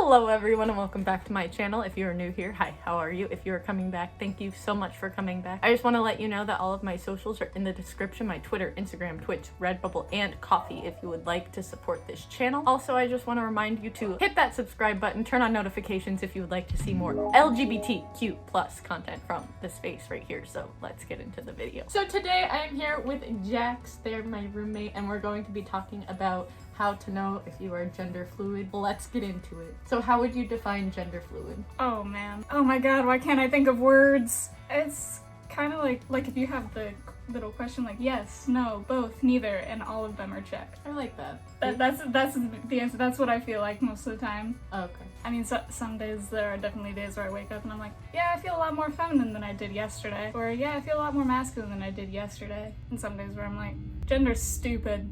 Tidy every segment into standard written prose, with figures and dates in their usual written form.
Hello everyone and welcome back to my channel. If you're new here, hi, how are you? If you're coming back, thank you so much for coming back. I just want to let you know that all of my socials are in the description, my Twitter, Instagram, Twitch, Redbubble, and Coffee if you would like to support this channel. Also, I just want to remind you to hit that subscribe button, turn on notifications if you would like to see more LGBTQ plus content from this space right here. So let's get into the video. So today I am here with Jax, they're my roommate, and we're going to be talking about how to know if you are gender fluid. Let's get into it. So how would you define gender fluid? Oh man. Oh my god, why can't I think of words? It's kind of like if you have the little question like yes, no, both, neither, and all of them are checked. I like that. That's the answer. That's what I feel like most of the time. Oh, okay. I mean, some days there are definitely days where I wake up and I'm like, yeah, I feel a lot more feminine than I did yesterday. Or yeah, I feel a lot more masculine than I did yesterday. And some days where I'm like, gender's stupid.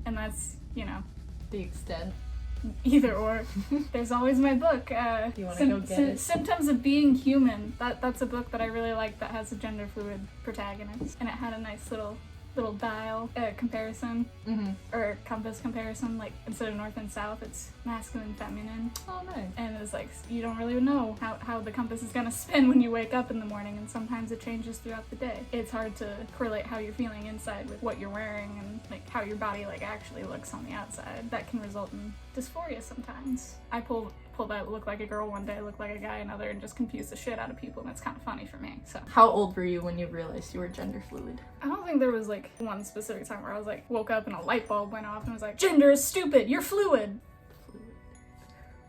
And that's, you know, The extent. either or. There's always my book. You want to go get it? Symptoms of Being Human. That's a book that I really like that has a gender fluid protagonist, and it had a nice little dial comparison or compass comparison. Like instead of north and south, it's masculine, feminine. Oh, nice. And it's like you don't really know how the compass is gonna spin when you wake up in the morning, and sometimes it changes throughout the day. It's hard to correlate how you're feeling inside with what you're wearing and like how your body like actually looks on the outside. That can result in dysphoria sometimes. I pulled out look like a girl one day, look like a guy another, and just confuse the shit out of people, and it's kind of funny for me. So How old were you when you realized you were gender fluid? I don't think there was like one specific time where I was like woke up and a light bulb went off and was like, gender is stupid, you're fluid.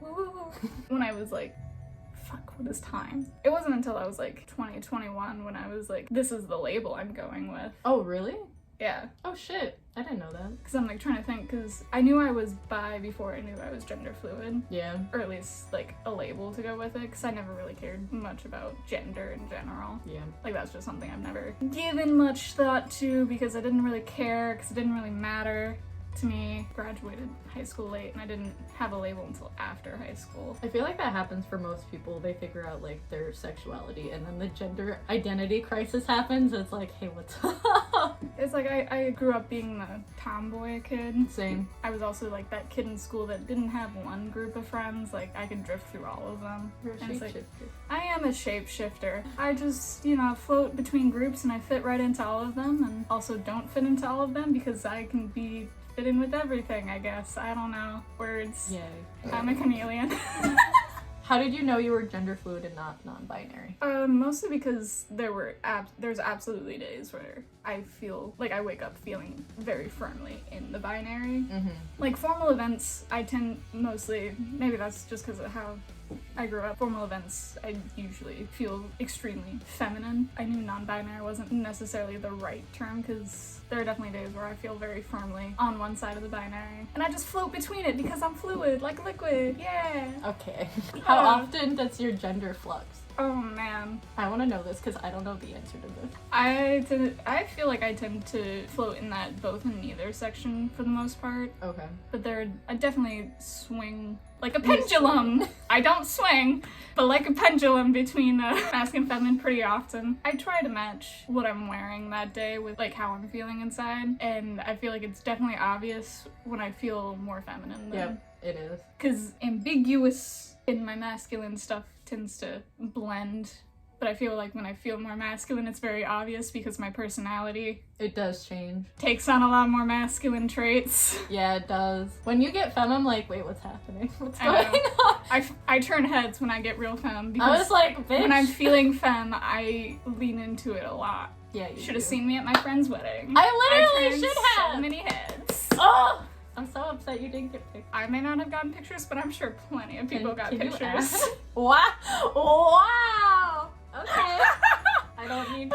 Woo. When I was like, fuck, what is time? It wasn't until I was like 20, 21 when I was like, this is the label I'm going with. Oh, really? Yeah. Oh shit, I didn't know that. Because I'm like trying to think, because I knew I was bi before I knew I was gender fluid. Yeah. Or at least like a label to go with it, because I never really cared much about gender in general. Yeah. Like that's just something I've never given much thought to because I didn't really care, because it didn't really matter to me. Graduated high school late and I didn't have a label until after high school. I feel like that happens for most people. They figure out like their sexuality and then the gender identity crisis happens. It's like, hey, what's up? It's like I grew up being the tomboy kid. Same. I was also like that kid in school that didn't have one group of friends. Like I could drift through all of them. You're a And it's like, shapeshifter. I am a shapeshifter. I just, you know, float between groups and I fit right into all of them, and also don't fit into all of them because I can be fit in with everything, I guess. I don't know. Words. Yay. I'm a chameleon. How did you know you were gender fluid and not non-binary? Mostly because there's absolutely days where I feel like I wake up feeling very firmly in the binary. Like formal events, I tend mostly, maybe that's just because of how I grew up. Formal events, I usually feel extremely feminine. I knew non-binary wasn't necessarily the right term because there are definitely days where I feel very firmly on one side of the binary. And I just float between it because I'm fluid, like liquid, yeah. Okay. How often does your gender flux? Oh man. I want to know this because I don't know the answer to this. I feel like I tend to float in that both and neither section for the most part. Okay. But I definitely swing like a pendulum. I don't swing, but like a pendulum between masculine and feminine pretty often. I try to match what I'm wearing that day with like how I'm feeling inside, and I feel like it's definitely obvious when I feel more feminine than. Yep, it is. Because ambiguous in my masculine stuff tends to blend. But I feel like when I feel more masculine, it's very obvious because my personality It does change. takes on a lot more masculine traits. Yeah, it does. When you get femme, I'm like, wait, what's happening? What's I going know. on? I turn heads when I get real femme I because was like, bitch. when I'm feeling femme, I lean into it a lot. Yeah, you Should have do. seen me at my friend's wedding. I literally turned should so have. many heads. Oh! I'm so upset you didn't get picked. I may not have gotten pictures, but I'm sure plenty of people got Can you pictures. ask? Wow! Wow! Okay. I don't need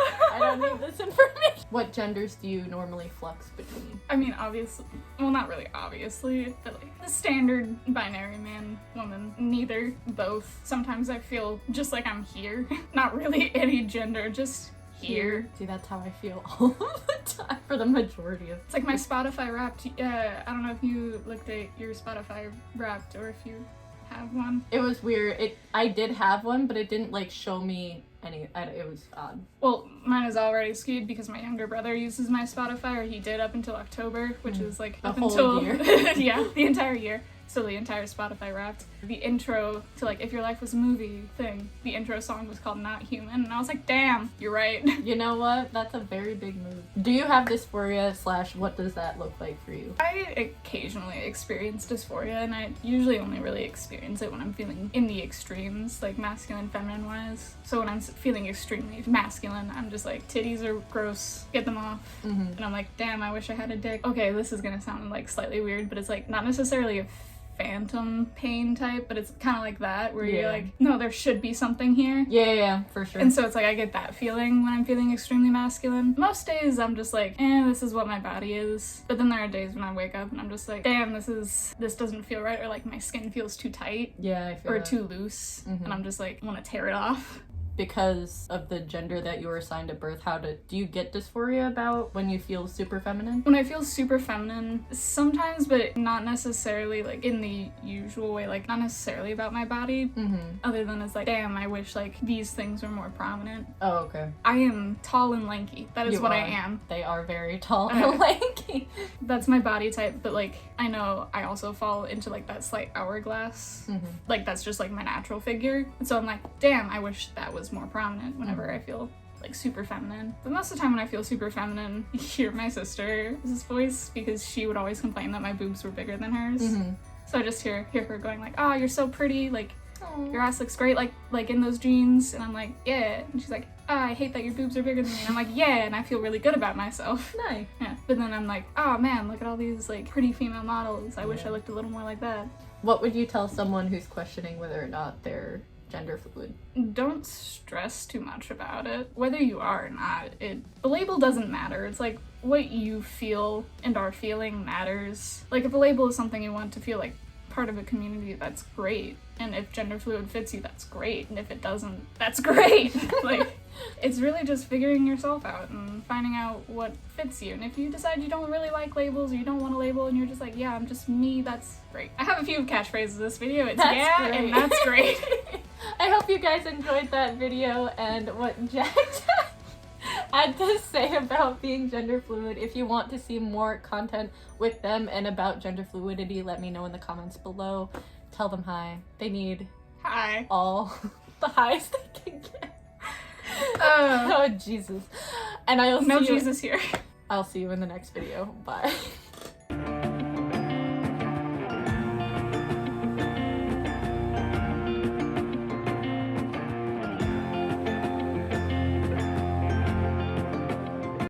this information. What genders do you normally flux between? I mean, obviously, well, not really obviously, but like the standard binary man, woman, neither, both. Sometimes I feel just like I'm here. Not really any gender, just here. See, that's how I feel all the time for the majority of It's like my Spotify Wrapped. I don't know if you looked at your Spotify Wrapped or if you have one. It was weird. I did have one, but it didn't like show me any. It was odd. Well, mine is already skewed because my younger brother uses my Spotify, or he did up until October, which is like The up whole until year. yeah, the entire year. So the entire Spotify Wrapped, the intro to like If Your Life Was a Movie thing, the intro song was called Not Human, and I was like, damn, you're right. You know what? That's a very big move. Do you have dysphoria / what does that look like for you? I occasionally experience dysphoria, and I usually only really experience it when I'm feeling in the extremes, like masculine, feminine wise. So when I'm feeling extremely masculine, I'm just like, titties are gross, get them off. And I'm like, damn, I wish I had a dick. Okay, this is gonna sound like slightly weird, but it's like not necessarily a phantom pain type, but it's kind of like that where you're like, no, there should be something here. Yeah, for sure. And so it's like I get that feeling when I'm feeling extremely masculine. Most days I'm just like, this is what my body is. But then there are days when I wake up and I'm just like, damn, this doesn't feel right, or like my skin feels too tight. Yeah, I feel or that. too loose, and I'm just like, want to tear it off. Because of the gender that you were assigned at birth, do you get dysphoria about when you feel super feminine? When I feel super feminine, sometimes, but not necessarily like in the usual way, like not necessarily about my body, other than it's like, damn, I wish like these things were more prominent. Oh, okay. I am tall and lanky. That is what I am. They are very tall and lanky. That's my body type, but like I know I also fall into like that slight hourglass. Like that's just like my natural figure. And so I'm like, damn, I wish that was more prominent whenever I feel like super feminine. But most of the time when I feel super feminine, I hear my sister's voice, because she would always complain that my boobs were bigger than hers. So I just hear her going like, oh, you're so pretty, like your ass looks great, like in those jeans. And I'm like, yeah. And she's like, oh, I hate that your boobs are bigger than me. And I'm like, yeah, and I feel really good about myself. Nice. Yeah. But then I'm like, oh man, look at all these like pretty female models. I wish I looked a little more like that. What would you tell someone who's questioning whether or not they're gender fluid? Don't stress too much about it. Whether you are or not, the label doesn't matter. It's like what you feel and are feeling matters. Like if a label is something you want to feel like part of a community, that's great. And if gender fluid fits you, that's great. And if it doesn't, that's great. Like it's really just figuring yourself out and finding out what fits you. And if you decide you don't really like labels, or you don't want a label, and you're just like, yeah, I'm just me, that's great. I have a few catchphrases this video. It's that's great. and that's great. I hope you guys enjoyed that video and what Jack had to say about being gender fluid. If you want to see more content with them and about gender fluidity, let me know in the comments below. Tell them hi. They need all the highs they can get. Oh Jesus. And I'll see you. Jesus here. I'll see you in the next video. Bye.